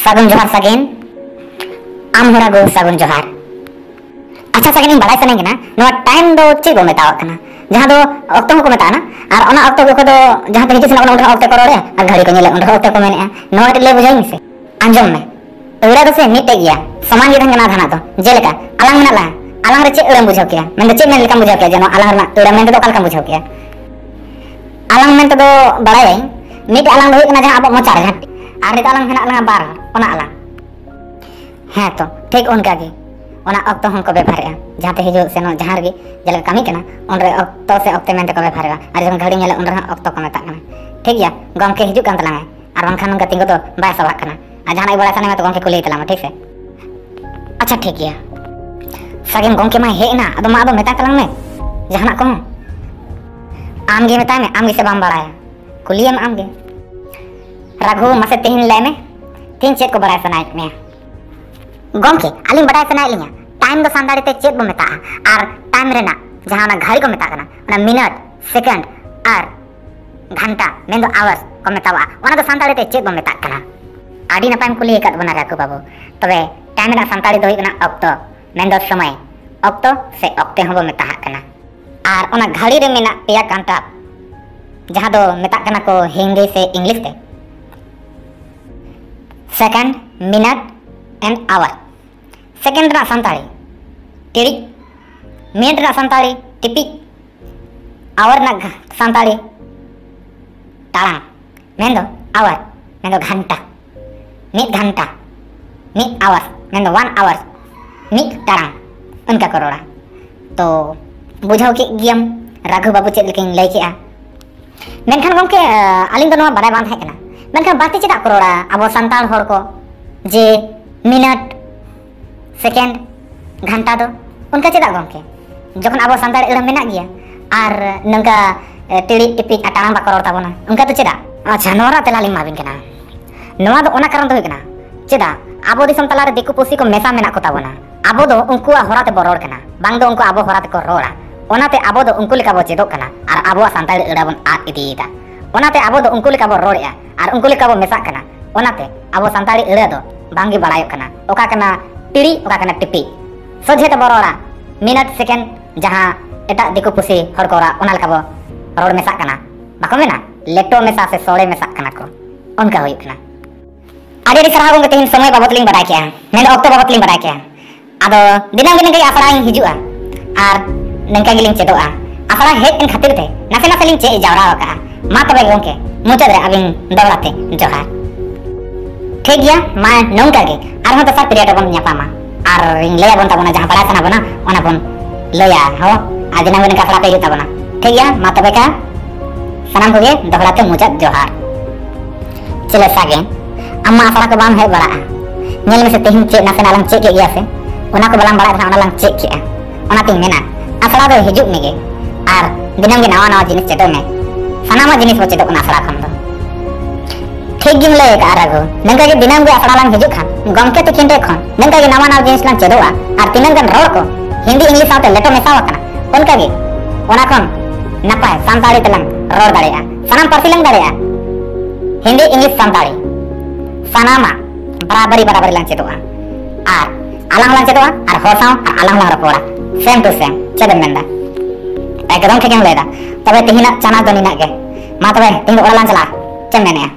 सागुन जोहार सागिन आम हरा गो सागुन जोहार। अच्छा सागिन इन बड़ाई सने ना नोआ टाइम दो चे बो मेताव कना जहां दो ऑक्टो को मेता ना और ओना ऑक्टो को दो जहां पे हिजु सेना ओना ऑक्टो को रोड़े और घड़ी को नेले ओना ऑक्टो को मेने नोआ ले बुझाई मिसे आंजम में एड़ा दो से मिटे गया समान गे धंगना धाना तो जेलेका आलांग मेना ला आलांग रे चे एड़ा बुझाव किया मेन चे मेन लेका बुझाव किया जनो आलांग ना एड़ा मेन दो कालका बुझाव किया आलांग मेन तो बड़ाई मिट आलांग दो कना जहां अब मोचा रे घाटी आर रे आलांग हेना आलांग बार ओना आलांग है तो ठीक उनका गे ओना ऑक्टो हम को बेफारेआ जहां पे हिजु सेनो जहां रे जेले कमी कना ओन रे ऑक्टो से ऑक्टे मेन को बेफारेआ और जन घड़ी नेले ओन रे ऑक्टो को मेता कना ठीक गया गमके हिजु कान तलांग और बांखान उनका तिंगो तो बाय सवा कना आ जहां बड़ा सने में तो गमके कुली तलांग ठीक से। अच्छा ठीक गया सागिन गमके मा हेना अदो मा अदो मेता तलांग में जहां को आम गे मेता में आम गे से बाम बड़ाया कुलियम आम गे राघु मसे तिहिन ले में तीन चेक को बड़ाय सनाय में गमके आलिंग बड़ाय सनाय लिया टाइम दो सांदाड़ी ते चेक बो मेता और टाइम रेना जहां ना घड़ी को मेता कना ना मिनट सेकंड और घंटा मेन दो आवर्स को मेतावा ओना दो सांदाड़ी ते चेक बो मेता कना आडी नपायम कुली एकत बना राखो बाबू तबे टाइम ना सांताड़ी दो हिकना ऑक्टो मेन दो समय ऑक्टो से ऑक्टे हो मेता कना और ओना घड़ी रे मेना पेया घंटा जहां दो मेता कना को हिंदी से इंग्लिश ते second minute and hour second ना सांताड़ी टिड़ी मिनट ना सांताड़ी टिपी आवर ना सांताड़ी टाळांग मेन दो आवर मेन दो घंटा मिट घंटा मिट आवर्स मेन दो 1 आवर्स मिट टाळांग उनका करोड़ा तो बुझाव के गियम राघु बाबू चेद लेकिन लई केआ मेनखान गमके आलिंग दो नोआ बड़ाय बांध है कना मेनखान बाती चेदा करोड़ा अब संताल हर को जे मिनट सेकेंड घंटा दो उनका चेदा गमके जखन अब संताल एड़ा मेना गया और नंका टिड़ी टिपी टाळांग बा करोड़ ताबोना उनका तो चेदा। अच्छा नोरा तेलालिंग माबिन कना नोआ दो ओना कारण दो होइकना चेदा आबो दिसम तलारे दिकु पुसी को मेसा मेना को ताबोना आबो दो उनकुआ होराते बो रोड़ कना बांग दो उनको आबो होराते को रोड़ा ओनाते आबो दो उनको लेका बो चेदो कना और आबो सांताल एड़ा बन आ इदीदा ओनाते आबो दो उनको लेका बो रोड़या और उनको लेका बो मेसा कना ओनाते आबो सांताली एड़ा दो बांगी बड़ायो कना ओका कना टिड़ी ओका कना टिपी सोझे ते बो रोड़ा मिनट सेकेंड जहां एटा दिकु पुसी हर कोरा ओना लेका बो रोड़ मेसा कना बाको मेना लेटो मेसा से सोड़े मेसा कना को उनका होई कना आदि रे सराह गंगे तेहिन समय बाबत लिंग बड़ाय किया मेन ऑक्टो बाबत लिंग बड़ाय किया आदो दिनाम गे नंगे आफड़ा इन हिजुआ और नंका गे लिंग चेदोआ आफड़ा हेज इन खातिर ते नासे नासे लिंग चे जावरा का मा तबे गंगे मुचाद रे अबिन दौड़ाते जोहार ठीक गया मा नंका गे आर हो दसर पीरियड बन न्यापामा और इन लेया बन ताबना जहां बड़ा सना बना ओना बन लया हो आ दिनाम गे नंका आफड़ा पे ताबना ठीक गया मा तबे का सनाम को गे दौड़ाते मुचाद जोहार चले सागे अम्मा आफड़ा को बाम है बड़ा नेल में से तेहिन चे नासे नालंग चे के गया से ओना को बलाम बड़ा था ओना चे के ओना तिन मेना आफड़ा दो हिजुक मेगे और दिनम गे नवा नवा जिनिस चेदो में सनामा जिनिस बो चेदो कोना आफड़ा खन दो ठीक गिम ले का राघो नंगा गे दिनम गे आफड़ा लांग हिजुक खान गमके तो किंडे खन नंगा गे नवा नवा जिनिस लांग चेदोआ और तिनन गन रोड को हिंदी इंग्लिश साथे लेटो मेसावा कना उनका गे ओना खन नपाय सांताड़ी तलंग रोड दाड़ेया सनाम पार्सी लंग दाड़ेया हिंदी इंग्लिश सांताड़ी सनामा बराबरी बराबरी लांग चेदोआ और आलांग लांग चेदोआ और होसाव और आलांग लांग रपोड़ा सेम टू सेम चेदम मेंदा एकदम ठीक हम लेदा तबे तिहिना चना दो निना गे मा तबे तिंग ओड़ा लांग चला चेम मेनेया।